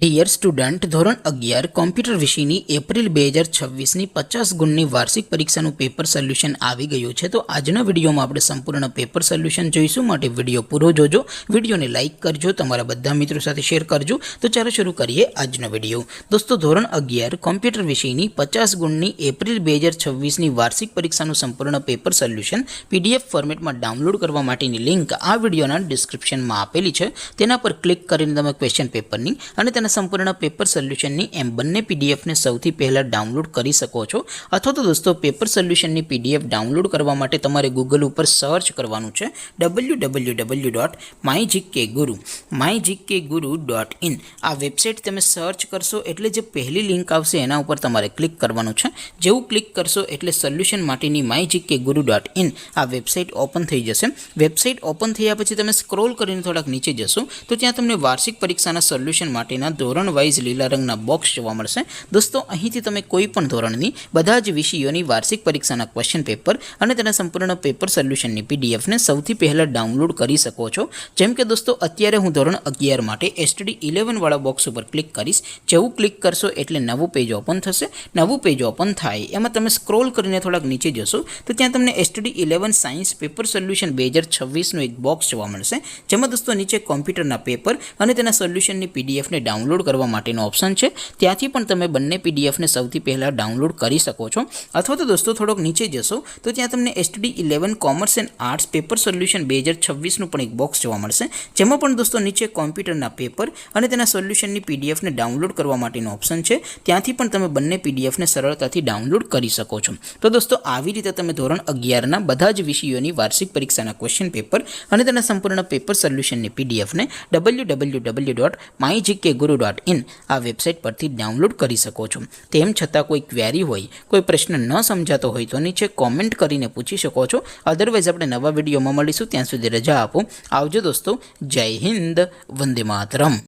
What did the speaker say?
Dear student, ધોરણ 11 computer વિષયની April 2026ની 50 ગુણની વાર્ષિક પરીક્ષાનું પેપર સોલ્યુશન આવી ગયું છે। તો આજના વિડીયોમાં આપણે સંપૂર્ણ પેપર સોલ્યુશન જોઈશું, માટે વિડીયો પૂરો જોજો, વિડીયોને લાઇક કરજો, તમારા બધા મિત્રો સાથે શેર કરજો। તો ચાલો શરૂ કરીએ આજનો વિડીયો। દોસ્તો, ધોરણ 11 કોમ્પ્યુટર વિષયની 50 ગુણની એપ્રિલ 2026ની વાર્ષિક પરીક્ષાનું સંપૂર્ણ પેપર સોલ્યુશન પીડીએફ ફોર્મેટમાં ડાઉનલોડ કરવા માટેની લિંક આ વિડીયોના ડિસ્ક્રિપ્શનમાં આપેલી છે। તેના પર ક્લિક કરીને તમે ક્વેશ્ચન પેપરની અને તેના સંપૂર્ણ પેપર સોલ્યુશનની એમ બંને પીડીએફને સૌથી પહેલાં ડાઉનલોડ કરી શકો છો। અથવા તો દોસ્તો, પેપર સોલ્યુશનની પીડીએફ ડાઉનલોડ કરવા માટે તમારે ગૂગલ ઉપર સર્ચ કરવાનું છે www.mygkguru.in। આ વેબસાઇટ તમે સર્ચ કરશો એટલે જે પહેલી લિંક આવશે એના ઉપર તમારે ક્લિક કરવાનું છે। જેવું ક્લિક કરશો એટલે સોલ્યુશન માટેની mygkguru.in આ વેબસાઇટ ઓપન થઈ જશે। વેબસાઇટ ઓપન થયા પછી તમે સ્ક્રોલ કરીને થોડાક નીચે જશો તો ત્યાં તમને વાર્ષિક પરીક્ષાના સોલ્યુશન માટેના ધોરણ વાઇઝ લીલા રંગના બોક્સ જોવા મળશે। દોસ્તો, અહીંથી તમે કોઈ પણ ધોરણની બધા જ વિષયોની વાર્ષિક પરીક્ષાના ક્વેશ્ચન પેપર અને તેના સંપૂર્ણ પેપર સોલ્યુશનની પીડીએફને સૌથી પહેલાં ડાઉનલોડ કરી શકો છો। જેમ કે દોસ્તો, અત્યારે હું ધોરણ 11 માટે STD 11 વાળા બોક્સ ઉપર ક્લિક કરીશ। જેવું ક્લિક કરશો એટલે નવું પેજ ઓપન થશે। નવું પેજ ઓપન થાય એમાં તમે સ્ક્રોલ કરીને થોડાક નીચે જશો તો ત્યાં તમને STD 11 સાયન્સ પેપર સોલ્યુશન 2026નું એક બોક્સ જોવા મળશે, જેમાં દોસ્તો નીચે કોમ્પ્યુટરના પેપર અને તેના સોલ્યુશનની પીડીએફને ડાઉનલોડ કરવા માટેનો ઓપ્શન છે। ત્યાંથી પણ તમે બંને પીડીએફને સૌથી પહેલાં ડાઉનલોડ કરી શકો છો। અથવા તો દોસ્તો, થોડોક નીચે જશો તો ત્યાં તમને STD 11 commerce and arts paper solution 2026નું પણ એક બોક્સ જોવા મળશે, જેમાં પણ દોસ્તો નીચે કોમ્પ્યુટરના પેપર અને તેના સોલ્યુશનની પીડીએફને ડાઉનલોડ કરવા માટેનો ઓપ્શન છે। ત્યાંથી પણ તમે બંને પીડીએફને સરળતાથી ડાઉનલોડ કરી શકો છો। તો દોસ્તો, આવી રીતે તમે ધોરણ 11ના બધા જ વિષયોની વાર્ષિક પરીક્ષાના ક્વેશ્ચન પેપર અને તેના સંપૂર્ણ પેપર સોલ્યુશનની પીડીએફને www.mygkguru.in આ વેબસાઇટ પરથી ડાઉનલોડ કરી શકો છો। તેમ છતાં કોઈ ક્વેરી હોય, કોઈ પ્રશ્ન ન સમજાતો હોય તો નીચે કોમેન્ટ કરીને પૂછી શકો છો। અધરવાઇઝ આપણે નવા વિડીયોમાં મળીશું, ત્યાં સુધી રજા આપો। આવજો દોસ્તો, જય હિન્દ, વંદે માતરમ।